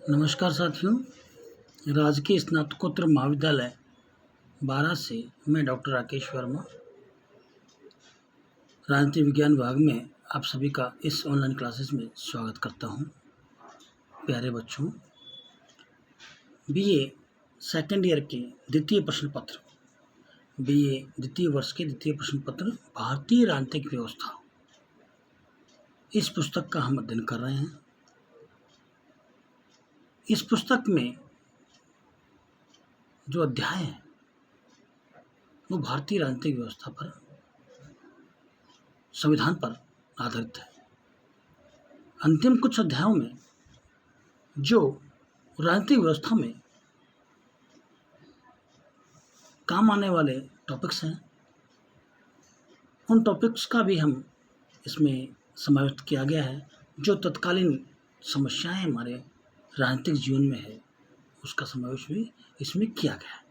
नमस्कार साथियों। राजकीय स्नातकोत्तर महाविद्यालय 12 से मैं डॉक्टर राकेश वर्मा राजनीति विज्ञान विभाग में आप सभी का इस ऑनलाइन क्लासेस में स्वागत करता हूं। प्यारे बच्चों, बीए सेकेंड ईयर के द्वितीय प्रश्न पत्र, बीए द्वितीय वर्ष के द्वितीय प्रश्न पत्र भारतीय राजनीतिक व्यवस्था, इस पुस्तक का हम अध्ययन कर रहे हैं। इस पुस्तक में जो अध्याय है वो भारतीय राजनीतिक व्यवस्था पर, संविधान पर आधारित है। अंतिम कुछ अध्यायों में जो राजनीतिक व्यवस्था में काम आने वाले टॉपिक्स हैं, उन टॉपिक्स का भी हम इसमें समाविष्ट किया गया है। जो तत्कालीन समस्याएं हमारे राजनीतिक जीवन में है, उसका समावेश भी इसमें किया गया है।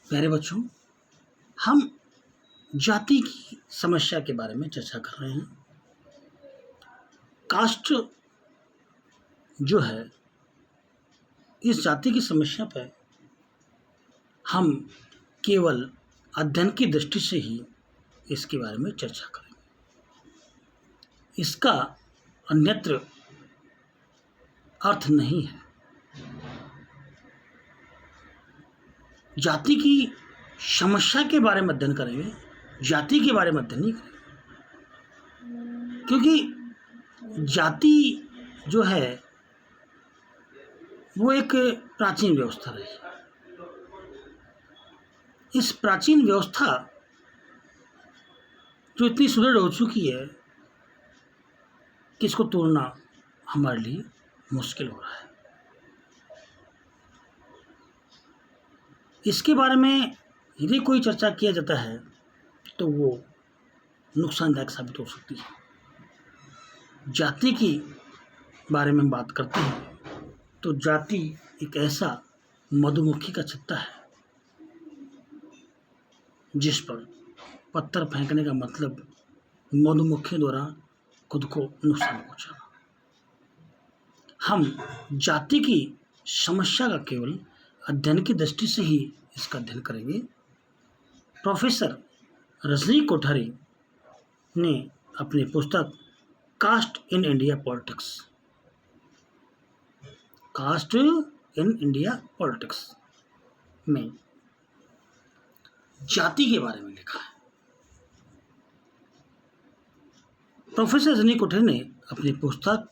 प्यारे बच्चों, हम जाति की समस्या के बारे में चर्चा कर रहे हैं। कास्ट जो है, इस जाति की समस्या पर हम केवल अध्ययन की दृष्टि से ही इसके बारे में चर्चा करेंगे। इसका अन्यत्र अर्थ नहीं है। जाति की समस्या के बारे में अध्ययन करेंगे, जाति के बारे में अध्ययन नहीं करेंगे, क्योंकि जाति जो है वो एक प्राचीन व्यवस्था रही। इस प्राचीन व्यवस्था जो इतनी सुदृढ़ हो चुकी है कि इसको तोड़ना हमारे लिए मुश्किल हो रहा है। इसके बारे में यदि कोई चर्चा किया जाता है तो वो नुकसानदायक साबित हो सकती है। जाति की बारे में बात करते हैं तो जाति एक ऐसा मधुमक्खी का छत्ता है जिस पर पत्थर फेंकने का मतलब मधुमक्खी द्वारा खुद को नुकसान पहुंचाना। हम जाति की समस्या का केवल अध्ययन की दृष्टि से ही इसका अध्ययन करेंगे। प्रोफेसर रजनी कोठारी ने अपनी पुस्तक caste in India politics, caste in India politics में जाति के बारे में लिखा है। प्रोफेसर रजनी कोठारी ने अपनी पुस्तक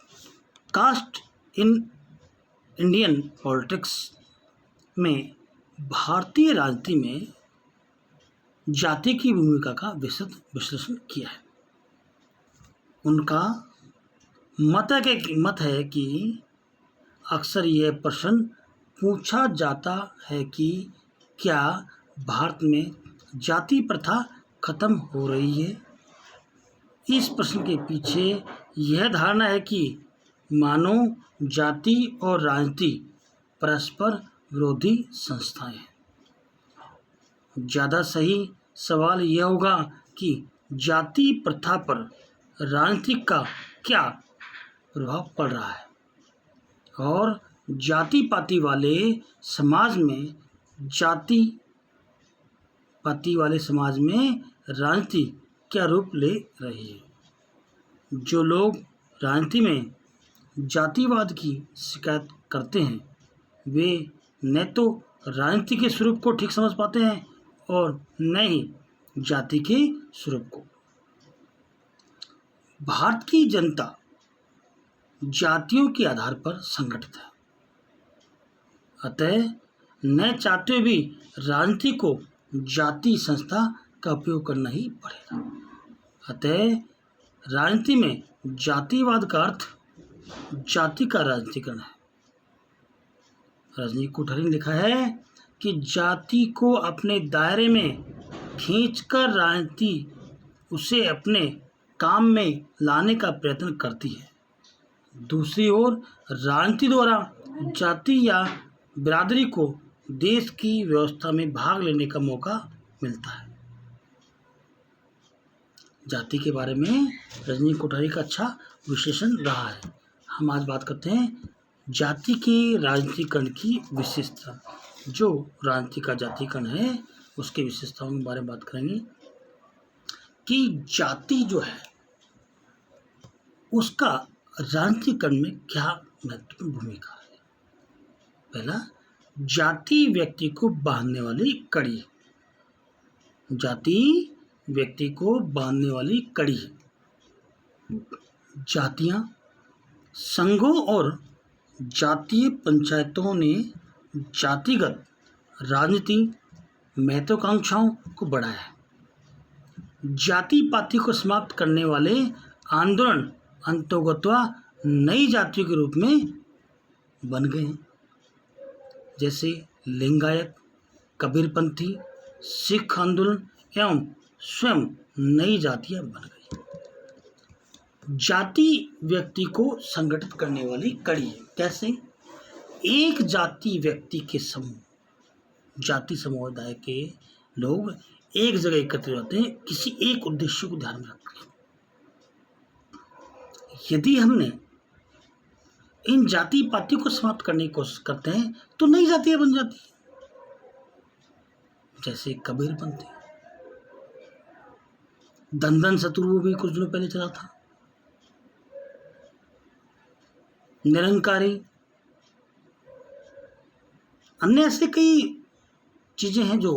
कास्ट इन इंडियन पॉलिटिक्स में भारतीय राजनीति में जाति की भूमिका का विस्तृत विश्लेषण किया है। उनका मत है कि अक्सर यह प्रश्न पूछा जाता है कि क्या भारत में जाति प्रथा खत्म हो रही है। इस प्रश्न के पीछे यह धारणा है कि मानो जाति और राजनीति परस्पर विरोधी संस्थाएं हैं। ज़्यादा सही सवाल यह होगा कि जाति प्रथा पर राजनीति का क्या प्रभाव पड़ रहा है और जाति पाति वाले समाज में राजनीति क्या रूप ले रही है। जो लोग राजनीति में जातिवाद की शिकायत करते हैं वे न तो राजनीति के स्वरूप को ठीक समझ पाते हैं और न ही जाति के स्वरूप को। भारत की जनता जातियों के आधार पर संगठित है, अतः न चाहते हुए भी राजनीति को जाति संस्था का उपयोग करना ही पड़ेगा। अतः राजनीति में जातिवाद का अर्थ जाति का राजनीतिकरण है। रजनी कोठारी ने लिखा है कि जाति को अपने दायरे में खींचकर राजनीति उसे अपने काम में लाने का प्रयत्न करती है। दूसरी ओर राजनीति द्वारा जाति या बिरादरी को देश की व्यवस्था में भाग लेने का मौका मिलता है। जाति के बारे में रजनी कोठारी का अच्छा विश्लेषण रहा है। हम आज बात करते हैं जाति के राजनीतिकरण की विशेषता। जो राजनीति का जातिकरण है उसकी विशेषताओं के बारे में बात करेंगे कि जाति जो है उसका राजनीतिकरण में क्या महत्वपूर्ण भूमिका है। पहला, जाति व्यक्ति को बांधने वाली कड़ी है। जाति व्यक्ति को बांधने वाली कड़ी है। जातियां, संघों और जातीय पंचायतों ने जातिगत राजनीति महत्वाकांक्षाओं को बढ़ाया है। जाति पाति को समाप्त करने वाले आंदोलन अंतोगत्वा नई जातियों के रूप में बन गए हैं, जैसे लिंगायत, कबीरपंथी, सिख आंदोलन एवं स्वयं नई जातियां बन गई। जाति व्यक्ति को संगठित करने वाली कड़ी है। कैसे? एक जाति व्यक्ति के समूह, जाति समुदाय के लोग एक जगह एकत्रित होते हैं किसी एक उद्देश्य को ध्यान में रखकर। यदि हमने इन जाति पाति को समाप्त करने की कोशिश करते हैं तो नई जातियां बन जाती हैं, जैसे कबीरपंथी। दंदन शत्रु भी कुछ दिनों पहले चला था। निरंकारी, अन्य ऐसे कई चीजें हैं जो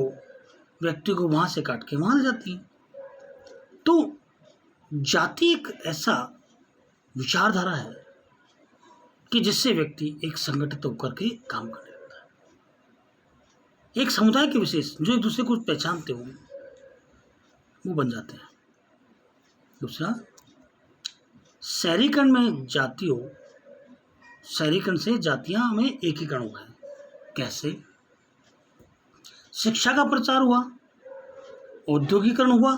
व्यक्ति को वहां से काट के वहां ले जाती हैं। तो जाति एक ऐसा विचारधारा है कि जिससे व्यक्ति एक संगठित होकर के काम करने लगता है। एक समुदाय के विशेष जो एक दूसरे को पहचानते हो वो बन जाते हैं। दूसरा, शहरीकरण में शहरीकरण से जातियां में एकीकरण हुआ है। कैसे? शिक्षा का प्रचार हुआ, औद्योगिकरण हुआ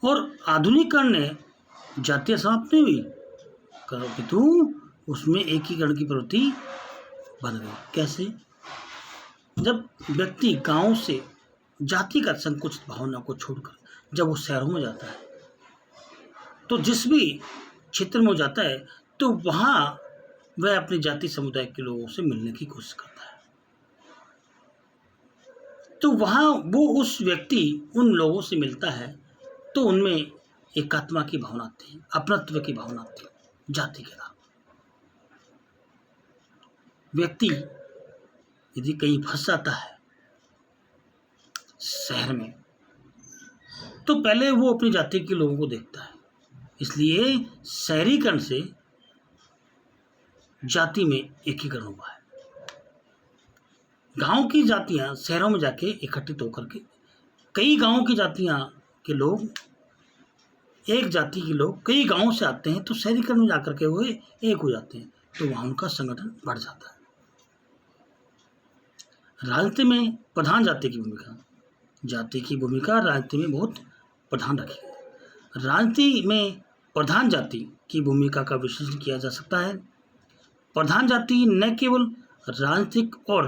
और आधुनिकीकरण ने जातियां समाप्त नहीं हुई, किंतु उसमें एकीकरण की प्रवृत्ति बन गई। कैसे? जब व्यक्ति गांव से जातिगत संकुचित भावना को छोड़कर जब वो शहरों में जाता है तो जिस भी क्षेत्र में हो जाता है तो वहाँ वह अपने जाति समुदाय के लोगों से मिलने की कोशिश करता है। तो वहाँ वो उस व्यक्ति उन लोगों से मिलता है तो उनमें एकात्मा की भावना आती है, अपनत्व की भावना आती है। जाति के नाम व्यक्ति यदि कहीं फंस जाता है शहर में तो पहले वो अपनी जाति के लोगों को देखता है। इसलिए शहरीकरण से जाति में एकीकरण हुआ है। गांव की जातियां शहरों में जाके इकट्ठित होकर के कई गांवों की जातियां के लोग, एक जाति के लोग कई गांवों से आते हैं तो शहरीकरण में जाकर के वो एक हो जाते हैं, तो वहां उनका संगठन बढ़ जाता है। राजनीति में प्रधान जाति की भूमिका, जाति की भूमिका राजनीति में बहुत प्रधान रखी है। राजनीति में प्रधान जाति की भूमिका का विश्लेषण किया जा सकता है। प्रधान जाति न केवल राजनीतिक और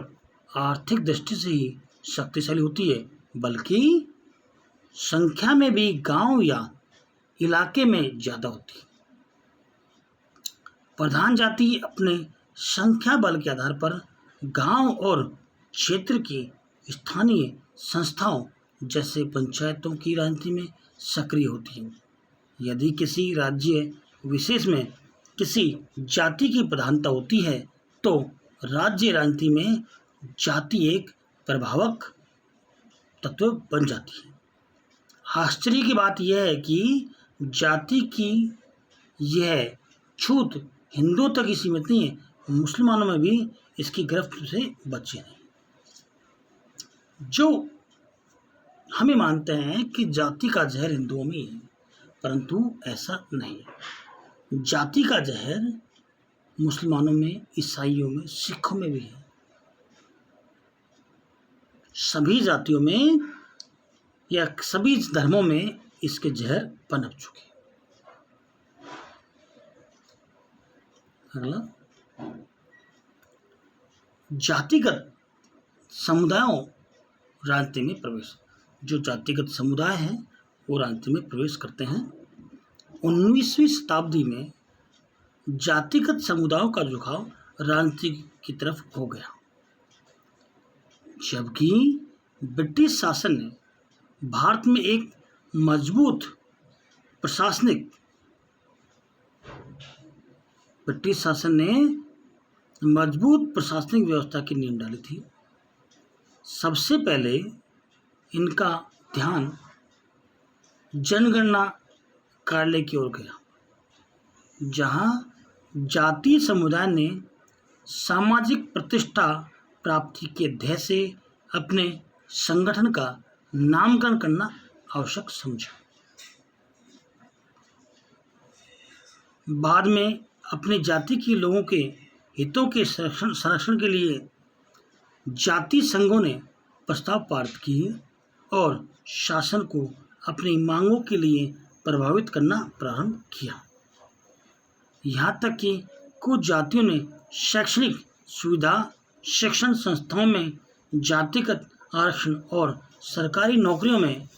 आर्थिक दृष्टि से ही शक्तिशाली होती है बल्कि संख्या में भी गांव या इलाके में ज्यादा होती है। प्रधान जाति अपने संख्या बल के आधार पर गांव और क्षेत्र की स्थानीय संस्थाओं जैसे पंचायतों की राजनीति में सक्रिय होती है। यदि किसी राज्य विशेष में किसी जाति की प्रधानता होती है तो राज्य राजनीति में जाति एक प्रभावक तत्व बन जाती है। आश्चर्य की बात यह है कि जाति की यह छूत हिंदुओं तक ही सीमित नहीं है, मुसलमानों में भी इसकी गिरफ्त से बचे नहीं। जो हमें मानते हैं कि जाति का जहर हिंदुओं में है, परंतु ऐसा नहीं है। जाति का जहर मुसलमानों में, ईसाइयों में, सिखों में भी है। सभी जातियों में या सभी धर्मों में इसके जहर पनप चुके। अगला, जातिगत समुदायों राजनीति में प्रवेश। जो जातिगत समुदाय हैं वो राजनीति में प्रवेश करते हैं। 19वीं शताब्दी में जातिगत समुदायों का झुकाव राजनीति की तरफ हो गया, जबकि ब्रिटिश शासन ने भारत में एक मजबूत प्रशासनिक ब्रिटिश शासन ने मजबूत प्रशासनिक व्यवस्था की नींव डाली थी। सबसे पहले इनका ध्यान जनगणना कार्यालय की ओर गया, जहां जातीय समुदाय ने सामाजिक प्रतिष्ठा प्राप्ति के ध्येय से अपने संगठन का नामकरण करना आवश्यक समझा। बाद में अपने जाति के लोगों के हितों के संरक्षण के लिए जाति संघों ने प्रस्ताव पारित किए और शासन को अपनी मांगों के लिए प्रभावित करना प्रारंभ किया। यहाँ तक कि कुछ जातियों ने शैक्षणिक सुविधा, शिक्षण संस्थाओं में जातिगत आरक्षण और सरकारी नौकरियों में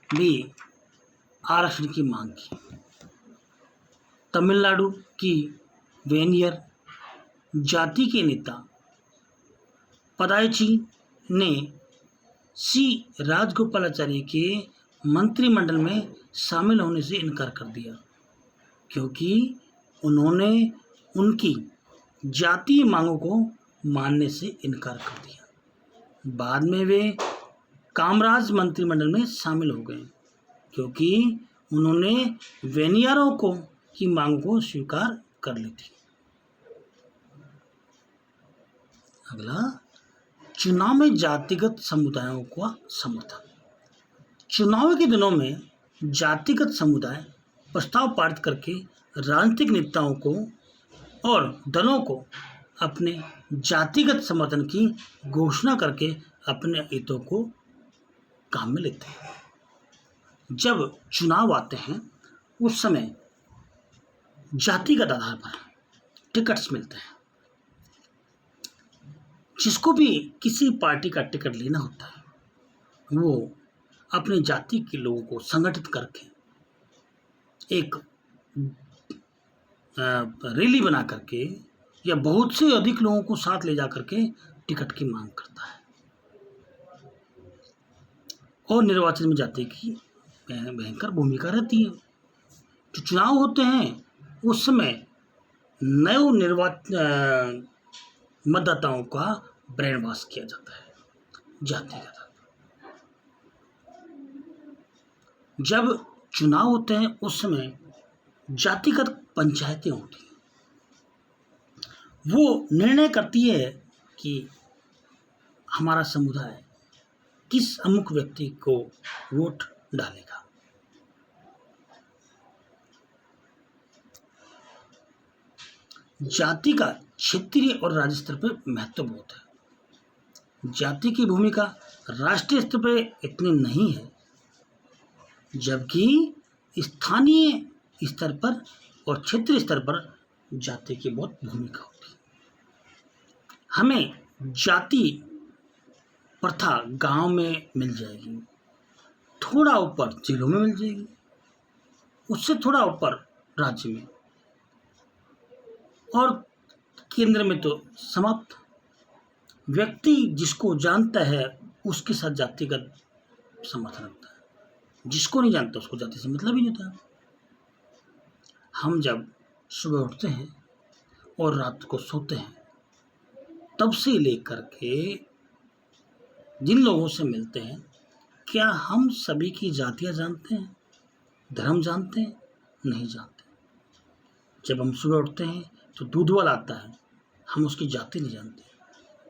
भी आरक्षण की मांग की। तमिलनाडु की वेनियर जाति के नेता पदायची ने सी राजगोपालाचारी के मंत्रिमंडल में शामिल होने से इनकार कर दिया, क्योंकि उन्होंने उनकी जातीय मांगों को मानने से इनकार कर दिया। बाद में वे कामराज मंत्रिमंडल में शामिल हो गए, क्योंकि उन्होंने वेनियारों को की मांग को स्वीकार कर ली थी। अगला, चुनाव में जातिगत समुदायों का समर्थन। चुनाव के दिनों में जातिगत समुदाय प्रस्ताव पारित करके राजनीतिक नेताओं को और दलों को अपने जातिगत समर्थन की घोषणा करके अपने हितों को काम में लेते हैं। जब चुनाव आते हैं उस समय जातिगत आधार पर टिकट्स मिलते हैं। जिसको भी किसी पार्टी का टिकट लेना होता है, वो अपनी जाति के लोगों को संगठित करके एक रैली बना करके या बहुत से अधिक लोगों को साथ ले जा करके टिकट की मांग करता है और निर्वाचन में जाति की भयंकर भूमिका रहती है। जो चुनाव होते हैं उस समय नए मतदाताओं का ब्रेन वॉश किया जाता है जातिगत। जब चुनाव होते हैं उस समय जातिगत पंचायतें होती हैं, वो निर्णय करती है कि हमारा समुदाय किस अमुक व्यक्ति को वोट डालेगा। जाति का क्षेत्रीय और राज्य स्तर पर महत्व बहुत है। जाति की भूमिका राष्ट्रीय स्तर पर इतनी नहीं है, जबकि स्थानीय स्तर पर और क्षेत्रीय स्तर पर जाति की बहुत भूमिका होती है। हमें जाति प्रथा गांव में मिल जाएगी, थोड़ा ऊपर जिलों में मिल जाएगी, उससे थोड़ा ऊपर राज्य में, और केंद्र में तो समाप्त। व्यक्ति जिसको जानता है उसके साथ जातिगत समर्थन रखता है, जिसको नहीं जानता उसको जाति से मतलब ही नहीं होता। हम जब सुबह उठते हैं और रात को सोते हैं, तब से लेकर के जिन लोगों से मिलते हैं, क्या हम सभी की जातियाँ जानते हैं, धर्म जानते हैं? नहीं जानते। जब हम सुबह उठते हैं तो दूध वाला आता है, हम उसकी जाति नहीं जानते।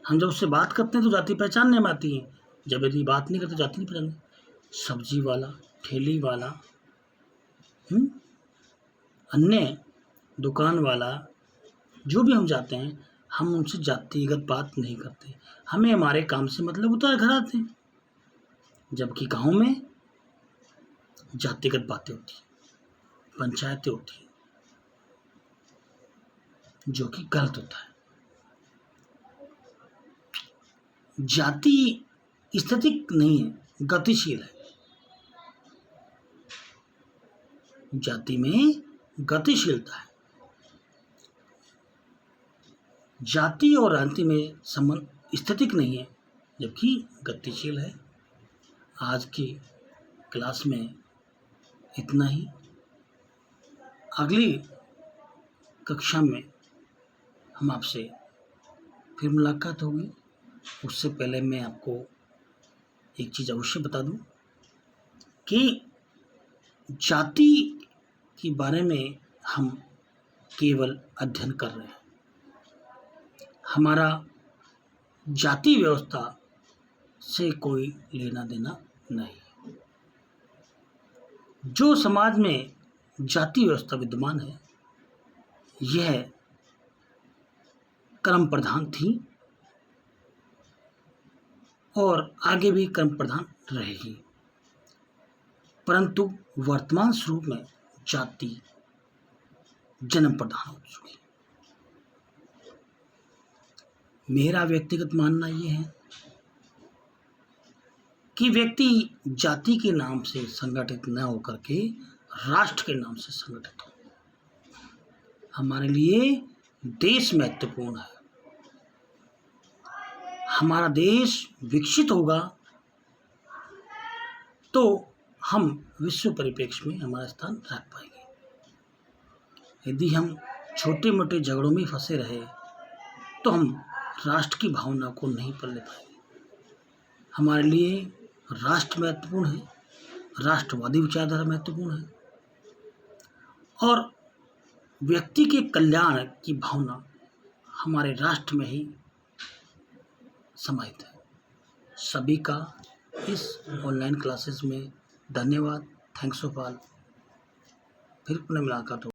हम जब उससे बात करते हैं तो जाति पहचानने में आती है, जब यदि बात नहीं करते जाति नहीं पहचानते। सब्जी वाला, ठेली वाला, अन्य दुकान वाला, जो भी हम जाते हैं, हम उनसे जातिगत बात नहीं करते। हमें हमारे काम से मतलब होता है, घर आते हैं। जबकि गांव में जातिगत बातें होती हैं, पंचायतें होती हैं, जो कि गलत होता है। जाति स्थितिक नहीं है, गतिशील है। जाति में गतिशीलता है। जाति और राजनीति में संबंध स्थितिक नहीं है, जबकि गतिशील है। आज की क्लास में इतना ही। अगली कक्षा में हम आपसे फिर मुलाकात होगी। उससे पहले मैं आपको एक चीज़ अवश्य बता दूं कि जाति के बारे में हम केवल अध्ययन कर रहे हैं। हमारा जाति व्यवस्था से कोई लेना देना नहीं। जो समाज में जाति व्यवस्था विद्यमान है, यह कर्म प्रधान थी और आगे भी कर्म प्रधान रहेगी, परंतु वर्तमान स्वरूप में जाति जन्म प्रधान हो चुकी। मेरा व्यक्तिगत मानना यह है कि व्यक्ति जाति के नाम से संगठित न होकर के राष्ट्र के नाम से संगठित हो। हमारे लिए देश महत्वपूर्ण है। हमारा देश विकसित होगा तो हम विश्व परिप्रेक्ष्य में हमारा स्थान रख पाएंगे। यदि हम छोटे मोटे झगड़ों में फंसे रहे तो हम राष्ट्र की भावना को नहीं पल्ले पाएंगे। हमारे लिए राष्ट्र महत्वपूर्ण है, राष्ट्रवादी विचारधारा महत्वपूर्ण है और व्यक्ति के कल्याण की भावना हमारे राष्ट्र में ही समाहित है। सभी का इस ऑनलाइन क्लासेस में धन्यवाद। Thanks of all. फिर पुनः मुलाकात हो।